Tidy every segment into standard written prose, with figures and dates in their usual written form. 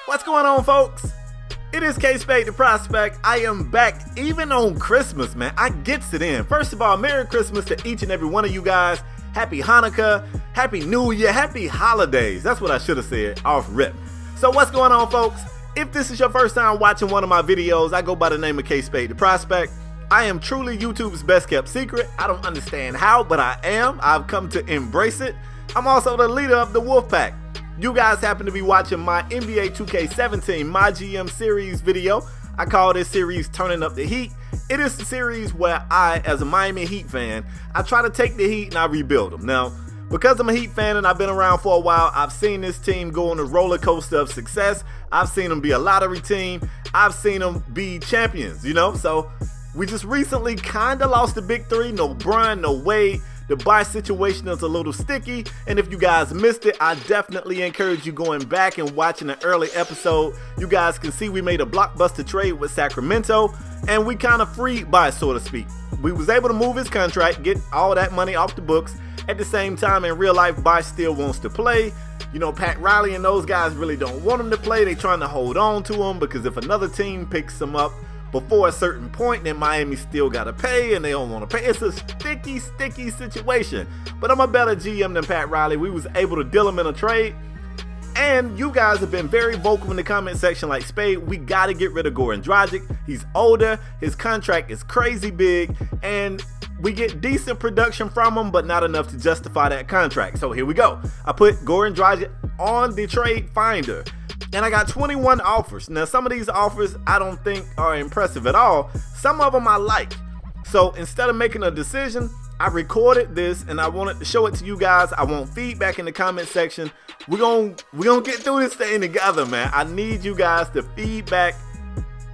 What's going on, folks? It is KspadeTheProspect. I am back even on Christmas, man. I gets it in. First of all, Merry Christmas to each and every one of you guys. Happy Hanukkah, Happy New Year, Happy Holidays. That's what I should have said off rip. So what's going on, folks? If this is your first time watching one of my videos, I go by the name of KspadeTheProspect. I am truly YouTube's best kept secret. I don't understand how, but I am. I've come to embrace it. I'm also the leader of the Wolf Pack. You guys happen to be watching my NBA 2K17 MyGM series video. I call this series Turning Up the Heat. It is the series where I, as a Miami Heat fan, I try to take the Heat and I rebuild them. Now, because I'm a Heat fan and I've been around for a while, I've seen this team go on a roller coaster of success. I've seen them be a lottery team. I've seen them be champions, so we just recently kind of lost the big three. No Bron, no Wade. The buy situation is a little sticky, and if you guys missed it, I definitely encourage you going back and watching an early episode. You guys can see we made a blockbuster trade with Sacramento, and we kind of freed Buy, so to speak. We was able to move his contract, get all that money off the books. At the same time, in real life, Buy still wants to play. Pat Riley and those guys really don't want him to play. They trying to hold on to him because if another team picks him up before a certain point, then Miami still gotta pay and they don't want to pay. It's a sticky situation. But I'm a better GM than Pat Riley. We was able to deal him in a trade. And you guys have been very vocal in the comment section like, Spade, we gotta get rid of Goran Dragic. He's older, his contract is crazy big, and we get decent production from him, but not enough to justify that contract. So here we go. I put Goran Dragic on the trade finder. And I got 21 offers. Now, some of these offers I don't think are impressive at all. Some of them I like. So instead of making a decision, I recorded this and I wanted to show it to you guys. I want feedback in the comment section. We're gonna get through this thing together, man. I need you guys to feedback.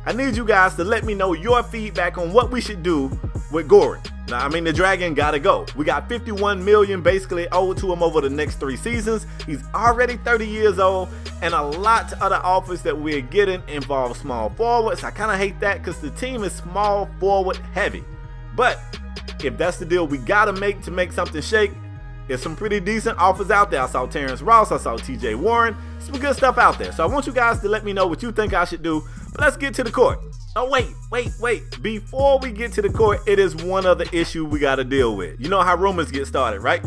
I need you guys to let me know your feedback on what we should do with Goran. Now, the Dragon gotta go. We got $51 million basically owed to him over the next 3 seasons. He's already 30 years old, and a lot of the offers that we're getting involve small forwards. I kind of hate that because the team is small forward heavy. But if that's the deal we gotta make to make something shake, there's some pretty decent offers out there. I saw Terrence Ross, I saw TJ Warren, some good stuff out there. So I want you guys to let me know what you think I should do. But let's get to the court. Oh, wait. Before we get to the court, it is one other issue we got to deal with. You know how rumors get started, right?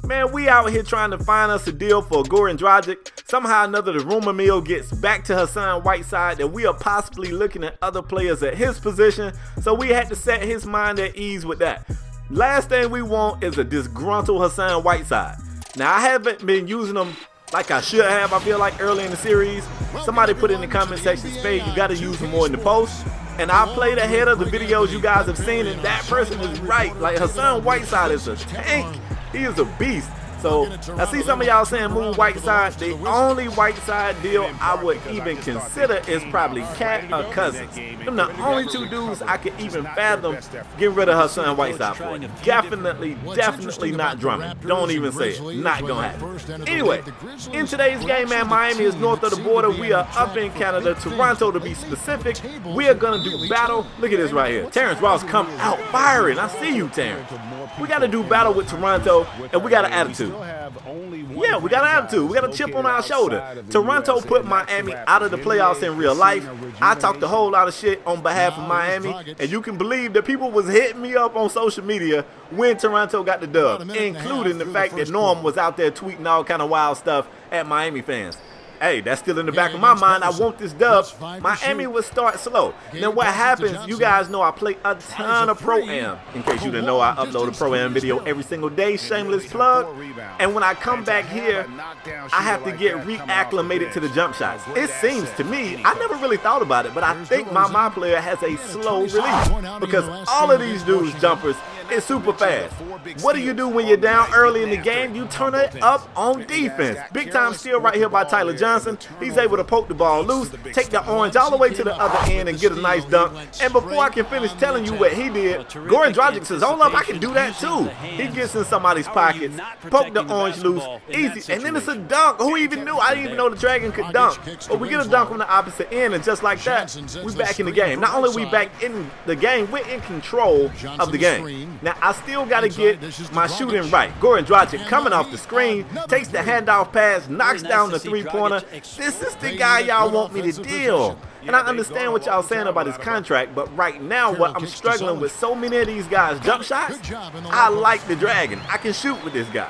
Man, we out here trying to find us a deal for Goran Dragic. Somehow or another, the rumor mill gets back to Hassan Whiteside that we are possibly looking at other players at his position. So we had to set his mind at ease with that. Last thing we want is a disgruntled Hassan Whiteside. Now, I haven't been using him like I should have, I feel like, early in the series. Somebody put in the comment section, Spade, you got to use him more in the post. And I played ahead of the videos you guys have seen, and that person is right. Like, Hassan Whiteside is a tank. He is a beast. So I see some of y'all saying move Whiteside. The only Whiteside deal I would even consider is probably Cat or Cousins. Them the only 2 dudes I could even fathom getting rid of Hassan Whiteside for. Definitely not Drummond. Don't even say it. Not gonna happen. Anyway, in today's game, man, Miami is north of the border. We are up in Canada, Toronto to be specific. We are gonna do battle. Look at this right here. Terrence Ross come out firing. I see you, Terrence. We gotta do battle with Toronto, and we got an attitude. Yeah, we got an attitude. We got a chip on our shoulder. Toronto put Miami out of the playoffs in real life. I talked a whole lot of shit on behalf of Miami, and you can believe that people was hitting me up on social media when Toronto got the dub, including the fact that Norm was out there tweeting all kind of wild stuff at Miami fans. Hey, that's still in the back of my mind. I want this dub. Miami would start slow. Then what happens, you guys know I play a ton of Pro-Am. In case you didn't know, I upload a Pro-Am video every single day. Shameless plug. And when I come back here, I have to get reacclimated to the jump shots. It seems to me, I never really thought about it, but I think my player has a slow release because all of these dudes' jumpers is super fast. What do you do when you're down early in the game? You turn it up on defense. Big time steal right here by Tyler Johnson. He's able to poke the ball loose, take the orange all the way to the other end and get a nice dunk. And before I can finish telling you what he did, Goran Dragic says, hold up, I can do that too. He gets in somebody's pockets, poke the orange loose, easy, and then it's a dunk. Who even knew? I didn't even know the Dragon could dunk. But we get a dunk from the opposite end, and just like that, we back in the game. Not only we back in the game, we're in control of the game. Now, I still got to get my shooting right. Goran Dragic coming off the screen, takes the handoff pass, knocks down the three-pointer. This is the guy y'all want me to deal. And I understand what y'all saying about his contract, but right now, what I'm struggling with so many of these guys' jump shots, I like the Dragon. I can shoot with this guy.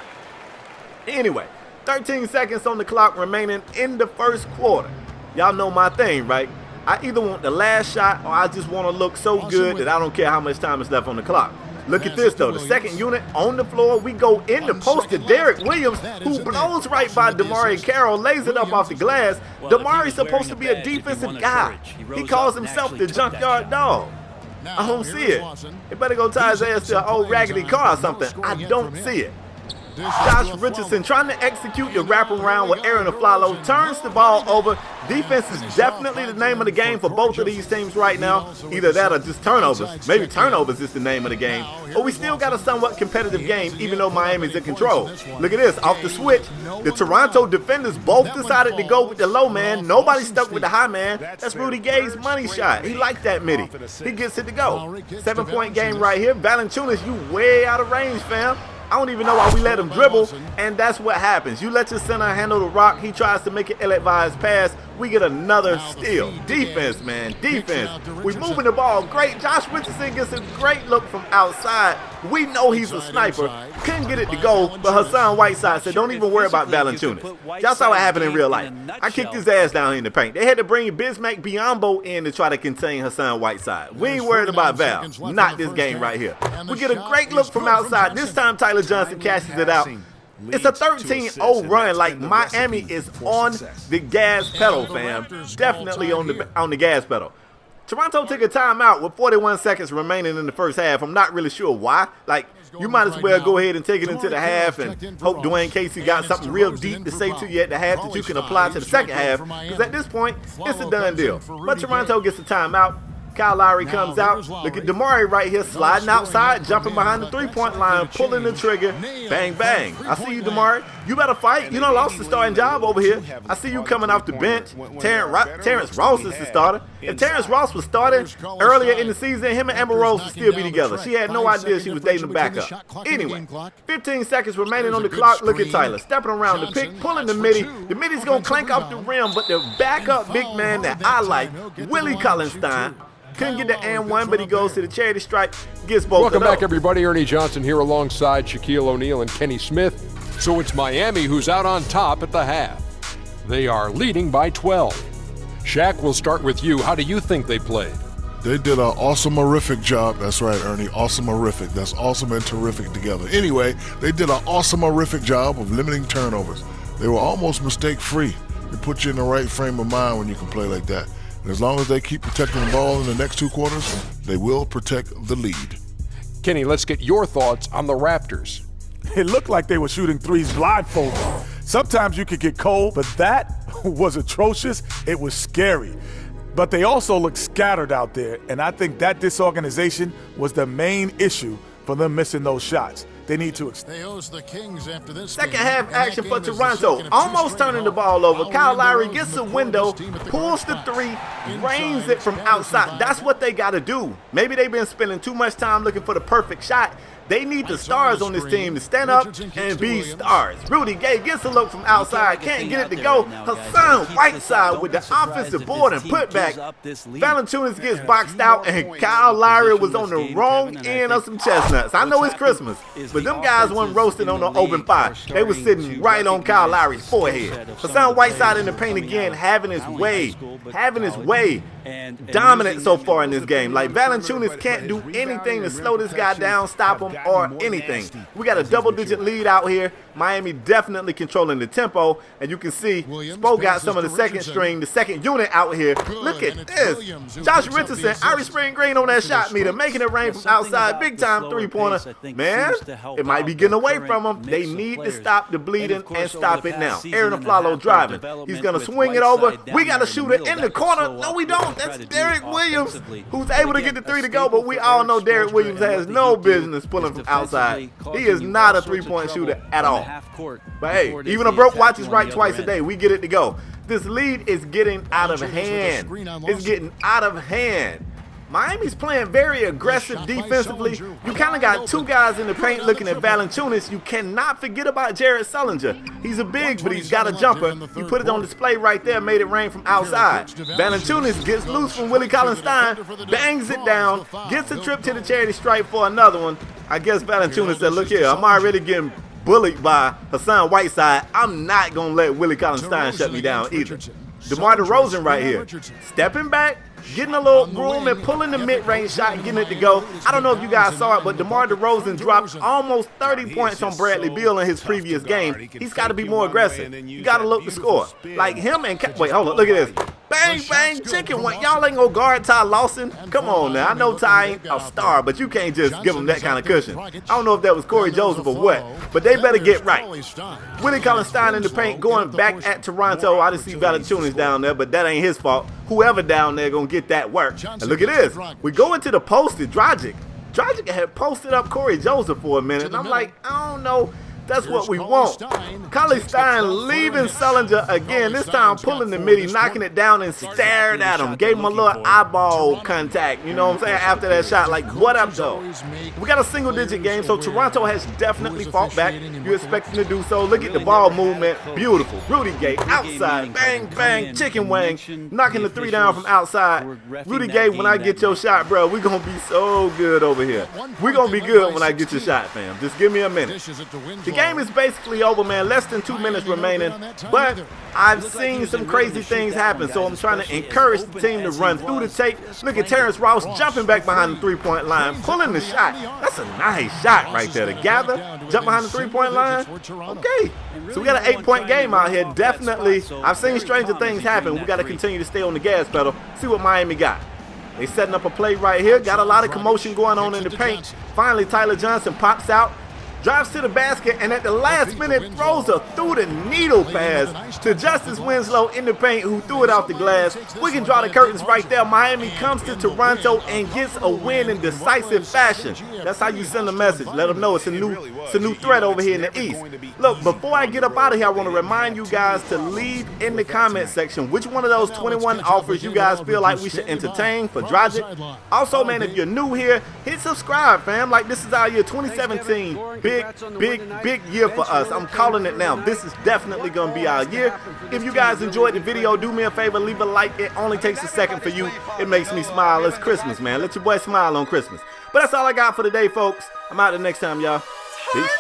Anyway, 13 seconds on the clock remaining in the first quarter. Y'all know my thing, right? I either want the last shot or I just want to look so good that I don't care how much time is left on the clock. Look at this, though. The second unit on the floor. We go in the post to Derek Williams, who blows right by DeMarre Carroll, lays it up off the glass. DeMarre's supposed to be a defensive guy. He calls himself the junkyard dog. I don't see it. It better go tie his ass to an old raggedy car or something. I don't see it. Josh Richardson trying to execute the wraparound with Aaron Aflalo, turns the ball over. Defense is definitely the name of the game for both of these teams right now. Either that or just turnovers. Maybe turnovers is the name of the game. But we still got a somewhat competitive game, even though Miami's in control. Look at this, off the switch. The Toronto defenders both decided to go with the low man. Nobody stuck with the high man. That's Rudy Gay's money shot. He liked that midi. He gets it to go. 7-point game right here. Valanciunas, you way out of range, fam. I don't even know why we let him dribble, and that's what happens. You let your center handle the rock. He tries to make an ill-advised pass. We get another steal. Defense, man, defense. We're moving the ball great. Josh Richardson gets a great look from outside. We know he's a sniper. Couldn't get it to go, but Hassan Whiteside said, don't even worry about Valanciunas. Y'all saw what happened in real life. I kicked his ass down here in the paint. They had to bring Bismack Biyombo in to try to contain Hassan Whiteside. We ain't worried about Val. Not this game right here. We get a great look from outside. This time Tyler Johnson cashes it out. It's a 13-0 run. Like, Miami is on the gas pedal, fam. Definitely on the gas pedal. Toronto took a timeout with 41 seconds remaining in the first half. I'm not really sure why. Like, you might as well go ahead and take it into the half and hope Dwayne Casey got something real deep to say to you at the half that you can apply to the second half, because at this point, it's a done deal. But Toronto gets a timeout. Kyle Lowry comes out. Look at DeMarre right here sliding outside, jumping behind the three-point line, pulling the trigger. Bang, bang. I see you, DeMarre. You better fight. You done lost the starting job over here. I see you coming off the bench. Terrence Ross is the starter. If Terrence Ross was starting earlier in the season, him and Amber Rose would still be together. She had no idea she was dating the backup. Anyway, 15 seconds remaining on the clock. Look at Tyler stepping around the pick, pulling the midi. The midi's going to clank off the rim, but the backup big man that I like, Willie Cullenstein, couldn't get the and one, but he goes to the charity stripe, gets both. Welcome back, everybody. Ernie Johnson here alongside Shaquille O'Neal and Kenny Smith. So it's Miami who's out on top at the half. They are leading by 12. Shaq, we'll start with you. How do you think they played? They did an awesome-horrific job. That's right, Ernie. Awesome-horrific. That's awesome and terrific together. Anyway, they did an awesome-horrific job of limiting turnovers. They were almost mistake-free. It puts you in the right frame of mind when you can play like that. And as long as they keep protecting the ball in the next two quarters, they will protect the lead. Kenny, let's get your thoughts on the Raptors. It looked like they were shooting threes blindfolded. Sometimes you could get cold, but that was atrocious. It was scary. But they also looked scattered out there, and I think that disorganization was the main issue for them missing those shots. They need to second half action for Toronto. Almost turning the ball over. Kyle Lowry gets a window, pulls the three, rains it from outside. That's what they got to do. Maybe they've been spending too much time looking for the perfect shot. They need the stars on this team to stand up and be stars. Rudy Gay gets a look from outside, can't get it to go. Hassan Whiteside with the offensive board and putback. Valanciunas gets boxed out, and Kyle Lowry was on the wrong end of some chestnuts. I know it's Christmas, but them guys weren't roasting on the open fire. They were sitting right on Kyle Lowry's forehead. Hassan Whiteside in the paint again, having his way. Dominant so far in this game. Like, Valanciunas can't do anything to slow this guy down, stop him, or anything. We got a double-digit lead out here. Miami definitely controlling the tempo, and you can see Spo got some of the second string, the second unit out here. Look at this. Josh Richardson, Irish Spring Green on that shot meter, making it rain from outside, big-time three-pointer. Man, it might be getting away from them. They need to stop the bleeding and stop it now. Aaron Aflalo driving. He's going to swing it over. We got a shooter in the corner. No, we don't. That's Derek Williams, who's able to get the three to go, but we all know Derek Williams has no business pulling from outside. He is not a three-point shooter at all. But hey, even a broke watch is right twice a day. We get it to go. This lead is getting out of hand. It's getting out of hand. Miami's playing very aggressive defensively. You kind of got two guys in the paint looking at Valanciunas. You cannot forget about Jared Sullinger. He's a big, but he's got a jumper. He put it on display right there, made it rain from outside. Valanciunas gets loose from Willie Cauley-Stein, bangs it down, gets a trip to the charity stripe for another one. I guess Valanciunas said, look here, I'm already getting bullied by Hassan Whiteside. I'm not going to let Willie Cauley-Stein shut me down either. DeMar DeRozan right here, stepping back, getting a little room and pulling the mid-range shot and getting it to go. I don't know if you guys saw it, but DeMar DeRozan dropped almost 30 points on Bradley Beal in his previous game. He's got to be more aggressive. You got to look to score. Like him and wait, hold on, look at this. Bang, bang, chicken. Y'all ain't gonna guard Ty Lawson? Come on now. I know Ty ain't a star, but you can't just give him that kind of cushion. I don't know if that was Corey Joseph or what, but they better get right. Willie Cauley-Stein in the paint going back at Toronto. I just see Valanciunas down there, but that ain't his fault. Whoever down there gonna get that work. And look at this. We go into the posted. Dragic had posted up Corey Joseph for a minute, and I'm like, I don't know. That's what we want. Cauley-Stein leaving Sullinger again, this time pulling the midi, knocking it down and stared at him. Gave him a little eyeball contact, you know what I'm saying, after that shot. Like, what up, though? We got a single-digit game, so Toronto has definitely fought back. You expect them to do so. Look at the ball movement. Beautiful. Rudy Gay outside. Bang, bang. Chicken wing. Knocking the three down from outside. Rudy Gay, when I get your shot, bro, we're going to be so good over here. We're going to be good when I get your shot, fam. Just give me a minute. The game is basically over, man. Less than 2 minutes remaining, but I've seen some crazy things happen, so I'm trying to encourage the team to run through the tape. Look at Terrence Ross jumping back behind the three-point line, pulling the shot. That's a nice shot right there. To gather, jump behind the three-point line. Okay, so we got an 8-point game out here. Definitely, I've seen stranger things happen. We got to continue to stay on the gas pedal, see what Miami got. They setting up a play right here. Got a lot of commotion going on in the paint. Finally, Tyler Johnson pops out, drives to the basket, and at the last minute throws a through-the-needle pass to Justice Winslow in the paint, who threw it off the glass. We can draw the curtains right there. Miami comes to Toronto and gets a win in decisive fashion. That's how you send a message. Let them know it's a new threat over here in the East. Look, before I get up out of here, I want to remind you guys to leave in the comment section which one of those 21 offers you guys feel like we should entertain for Dragic. Also, man, if you're new here, hit subscribe, fam. Like, this is our year 2017. Big year for us. I'm calling it now. This is definitely going to be our year. If you guys enjoyed the video, do me a favor, leave a like. It only takes a second for you. It makes me smile. It's Christmas, man. Let your boy smile on Christmas. But that's all I got for today, folks. I'm out the next time, y'all. Peace.